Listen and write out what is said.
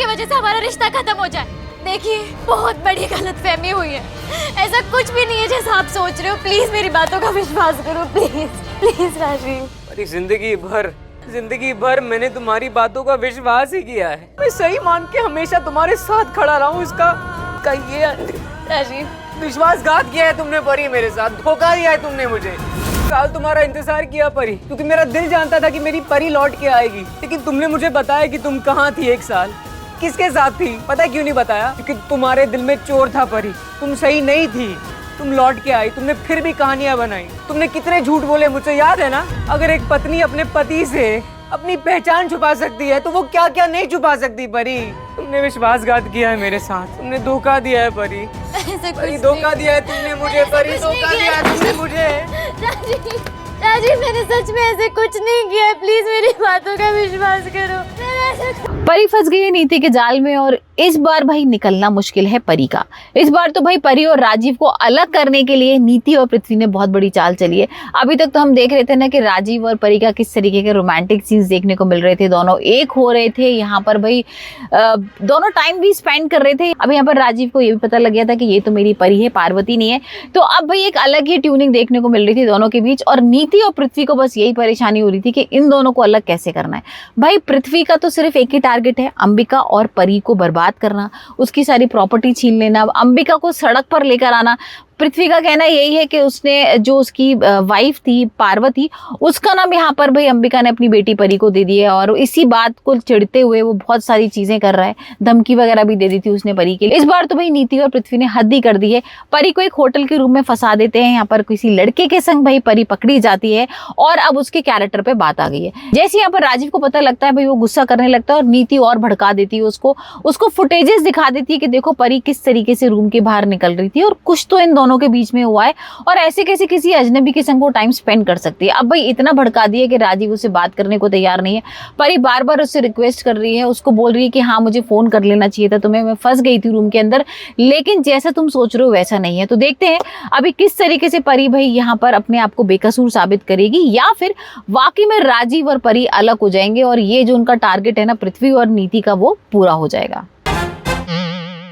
वजह से हमारा रिश्ता खत्म हो जाए। देखिए, बहुत बड़ी गलतफहमी हुई है, ऐसा कुछ भी नहीं है जैसा आप सोच रहे हो। प्लीज मेरी बातों का विश्वास करो, प्लीज प्लीज राजीव। अरे जिंदगी भर मैंने तुम्हारी बातों का विश्वास ही किया है। मैं सही मान के हमेशा तुम्हारे साथ खड़ा रहा हूँ। इसका ये राजीव, विश्वासघात किया है तुमने परी, मेरे साथ धोखा दिया है तुमने मुझे। साल तुम्हारा इंतजार किया परी, क्योंकि मेरा दिल जानता था कि मेरी परी लौट के आएगी। लेकिन तुमने मुझे बताया कि तुम कहाँ थी 1 साल, किसके साथ थी। पता है क्यों नहीं बताया? क्योंकि तुम्हारे दिल में चोर था परी, तुम सही नहीं थी। तुम लौट के आई, तुमने फिर भी कहानियां बनाई। तुमने कितने झूठ बोले मुझे याद है ना। अगर एक पत्नी अपने पति से अपनी पहचान छुपा सकती है तो वो क्या क्या नहीं छुपा सकती परी। तुमने विश्वासघात किया है मेरे साथ, तुमने धोखा दिया है परी। परी धोखा दिया है तुमने मुझे, परी धोखा दिया है तुमने मुझे। राजीव, मैंने सच में ऐसे कुछ नहीं किया है, प्लीज मेरी बातों का विश्वास करो। परी फंस गई है नीति के जाल में और इस बार भाई निकलना मुश्किल है परी का। इस बार तो भाई परी और राजीव को अलग करने के लिए नीति और पृथ्वी ने बहुत बड़ी चाल चली है। अभी तक तो हम देख रहे थे ना कि राजीव और परी का किस तरीके के रोमांटिक सीन्स देखने को मिल रहे थे। दोनों एक हो रहे थे यहाँ पर भाई, दोनों टाइम भी स्पेंड कर रहे थे। अब यहाँ पर राजीव को ये भी पता लग गया था कि ये तो मेरी परी है, पार्वती नहीं है। तो अब भाई एक अलग ही ट्यूनिंग देखने को मिल रही थी दोनों के बीच। और नीति और पृथ्वी को बस यही परेशानी हो रही थी कि इन दोनों को अलग कैसे करना है। भाई पृथ्वी का तो सिर्फ एक ही टारगेट है, अंबिका और परी को बर्बाद करना, उसकी सारी प्रॉपर्टी छीन लेना, अंबिका को सड़क पर लेकर आना। पृथ्वी का कहना यही है कि उसने जो उसकी वाइफ थी पार्वती, उसका नाम यहाँ पर भाई अंबिका ने अपनी बेटी परी को दे दिया है। और इसी बात को चिढ़ते हुए वो बहुत सारी चीजें कर रहा है, धमकी वगैरह भी दे दी थी उसने परी के लिए। इस बार तो भाई नीति और पृथ्वी ने हद ही कर दी है। परी को एक होटल के रूम में फंसा देते हैं, यहाँ पर किसी लड़के के संग भाई परी पकड़ी जाती है और अब उसके कैरेक्टर पे बात आ गई है। जैसे यहाँ पर राजीव को पता लगता है भाई वो गुस्सा करने लगता है और नीति और भड़का देती है उसको फुटेजेस दिखा देती है कि देखो परी किस तरीके से रूम के बाहर निकल रही थी और कुछ तो इन दोनों के बीच में हुआ है और ऐसे कैसे किसी अजनबी के संग वो टाइम स्पेंड कर सकती है। अब भाई इतना भड़का दिया कि राजीव उससे बात करने को तैयार नहीं है। परी बार बार उससे रिक्वेस्ट कर रही है, उसको बोल रही है कि हाँ मुझे फोन कर लेना चाहिए था तुम्हें, मैं फंस गई थी रूम के अंदर, लेकिन जैसा तुम सोच रहे हो वैसा नहीं है। तो देखते हैं अभी किस तरीके से परी भाई यहाँ पर अपने आप को बेकसूर साबित करेगी या फिर वाकई में राजीव और परी अलग हो जाएंगे और ये जो उनका टारगेट है ना पृथ्वी और नीति का, वो पूरा हो जाएगा।